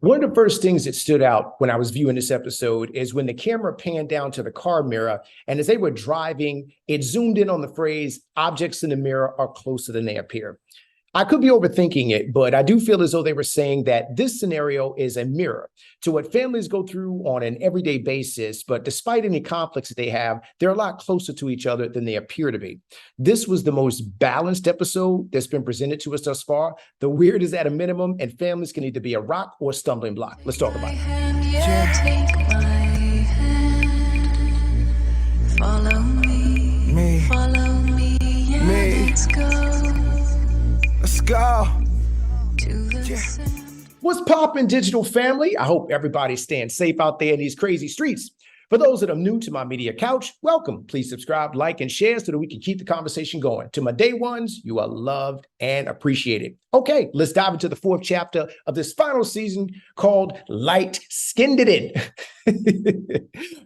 One of the first things that stood out when I was viewing this episode is when the camera panned down to the car mirror, and as they were driving, it zoomed in on the phrase, objects in the mirror are closer than they appear. I could be overthinking it, but I do feel as though they were saying that this scenario is a mirror to what families go through on an everyday basis. But despite any conflicts that they have, they're a lot closer to each other than they appear to be. This was the most balanced episode that's been presented to us thus far. The weird is at a minimum, and families can either be a rock or a stumbling block. Let's talk about it. Follow me, yeah, let's go. Let's go. What's poppin', digital family? I hope everybody's staying safe out there in these crazy streets. For those that are new to my media couch, welcome. Please subscribe, like, and share so that we can keep the conversation going. To my day ones, you are loved and appreciated. Okay, let's dive into the fourth chapter of this final season called Lightskin-ED.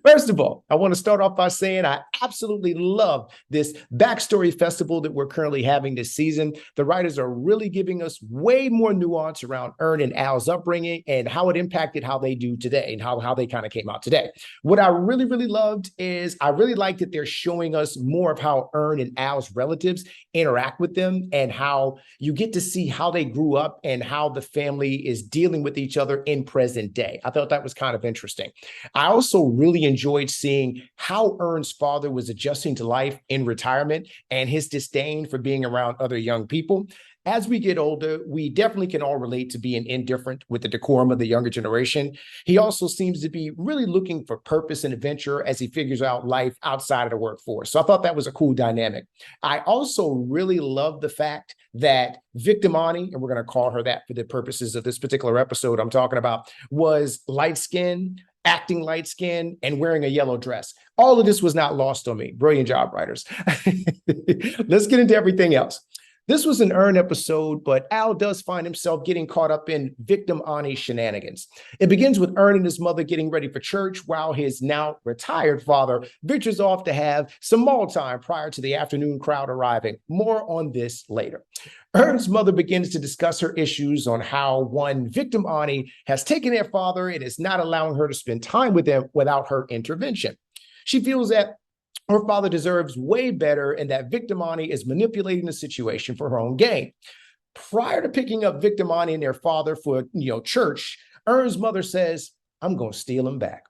First of all, I want to start off by saying I absolutely love this backstory festival that we're currently having this season. The writers are really giving us way more nuance around Ern and Al's upbringing and how it impacted how they do today and how they kind of came out today. What I really, really loved is I really like that they're showing us more of how Ern and Al's relatives interact with them and how you get to see how they grew up and how the family is dealing with each other in present day. I thought that was kind of interesting. I also really enjoyed seeing how Ern's father was adjusting to life in retirement and his disdain for being around other young people. As we get older, we definitely can all relate to being indifferent with the decorum of the younger generation. He also seems to be really looking for purpose and adventure as he figures out life outside of the workforce. So I thought that was a cool dynamic. I also really love the fact that Victim Auntie, and we're going to call her that for the purposes of this particular episode I'm talking about, was light skinned, acting light skin, and wearing a yellow dress. All of this was not lost on me. Brilliant job, writers. Let's get into everything else. This was an Ern episode, but Al does find himself getting caught up in Victim Auntie shenanigans. It begins with Ern and his mother getting ready for church while his now retired father ventures off to have some mall time prior to the afternoon crowd arriving. More on this later. Ern's mother begins to discuss her issues on how one Victim Auntie has taken their father and is not allowing her to spend time with him without her intervention. She feels that her father deserves way better and that Victim Auntie is manipulating the situation for her own gain. Prior to picking up Victim Auntie and their father for church, Ern's mother says, I'm going to steal him back.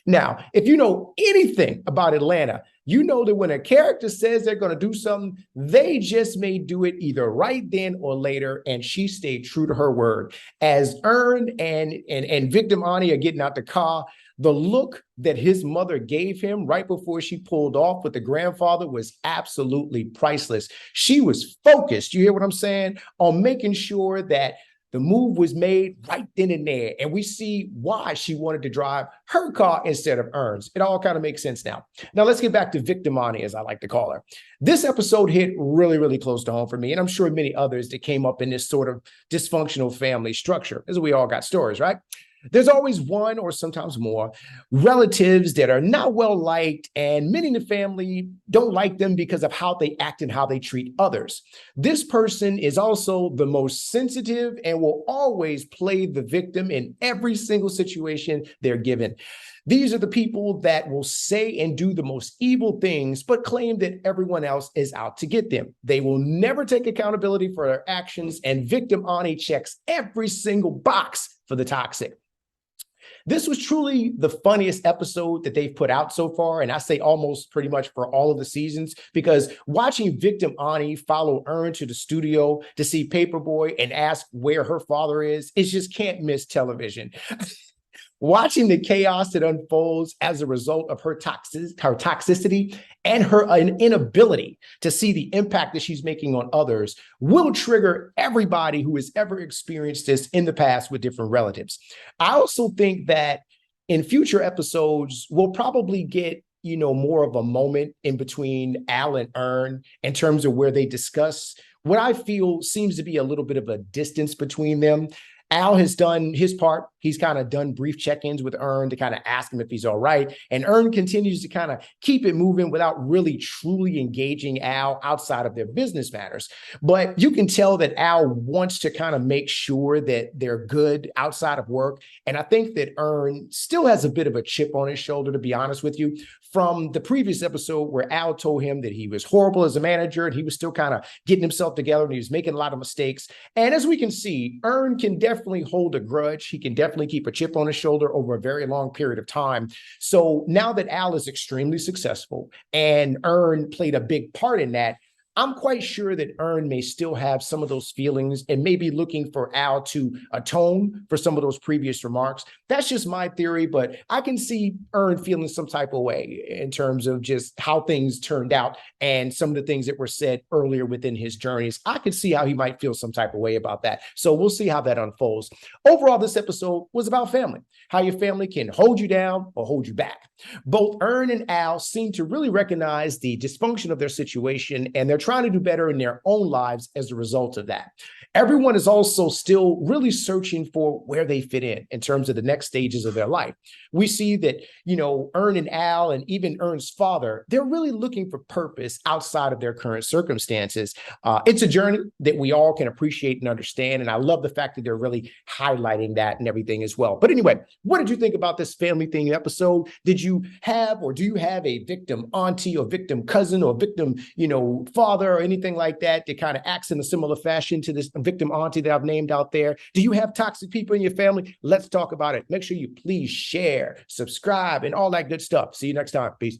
Now, if you know anything about Atlanta, you know that when a character says they're going to do something, they just may do it either right then or later, and she stayed true to her word. As Ern and Victim Auntie are getting out the car, the look that his mother gave him right before she pulled off with the grandfather was absolutely priceless. She was focused, you hear what I'm saying, on making sure that the move was made right then and there. And we see why she wanted to drive her car instead of Ern's. It all kind of makes sense now. Now let's get back to Victim Auntie, as I like to call her. This episode hit really, really close to home for me. And I'm sure many others that came up in this sort of dysfunctional family structure, as we all got stories, right? There's always one or sometimes more relatives that are not well liked, and many in the family don't like them because of how they act and how they treat others. This person is also the most sensitive and will always play the victim in every single situation they're given. These are the people that will say and do the most evil things, but claim that everyone else is out to get them. They will never take accountability for their actions, and Victim Auntie checks every single box for the toxic. This was truly the funniest episode that they've put out so far, and I say almost pretty much for all of the seasons, because watching Victim Auntie follow Ern to the studio to see Paperboy and ask where her father is, it just can't miss television. Watching the chaos that unfolds as a result of her toxicity and her inability to see the impact that she's making on others will trigger everybody who has ever experienced this in the past with different relatives. I also think that in future episodes, we'll probably get more of a moment in between Al and Ern in terms of where they discuss what I feel seems to be a little bit of a distance between them. Al has done his part. He's kind of done brief check-ins with Ern to kind of ask him if he's all right. And Ern continues to kind of keep it moving without really truly engaging Al outside of their business matters. But you can tell that Al wants to kind of make sure that they're good outside of work. And I think that Ern still has a bit of a chip on his shoulder, to be honest with you, from the previous episode where Al told him that he was horrible as a manager and he was still kind of getting himself together and he was making a lot of mistakes. And as we can see, Ern can definitely hold a grudge. He can definitely keep a chip on his shoulder over a very long period of time. So now that Al is extremely successful and Ern played a big part in that, I'm quite sure that Ern may still have some of those feelings and may be looking for Al to atone for some of those previous remarks. That's just my theory, but I can see Ern feeling some type of way in terms of just how things turned out and some of the things that were said earlier within his journeys. I could see how he might feel some type of way about that. So we'll see how that unfolds. Overall, this episode was about family, how your family can hold you down or hold you back. Both Ern and Al seem to really recognize the dysfunction of their situation, and they're trying to do better in their own lives as a result of that. Everyone is also still really searching for where they fit in terms of the next stages of their life. We see that, Ern and Al and even Ern's father, they're really looking for purpose outside of their current circumstances. It's a journey that we all can appreciate and understand. And I love the fact that they're really highlighting that and everything as well. But anyway, what did you think about this family thing episode? Did you have, or do you have a victim auntie or victim cousin or victim, father or anything like that that kind of acts in a similar fashion to this victim auntie that I've named out there? Do you have toxic people in your family? Let's talk about it. Make sure you please share, subscribe, and all that good stuff. See you next time. Peace.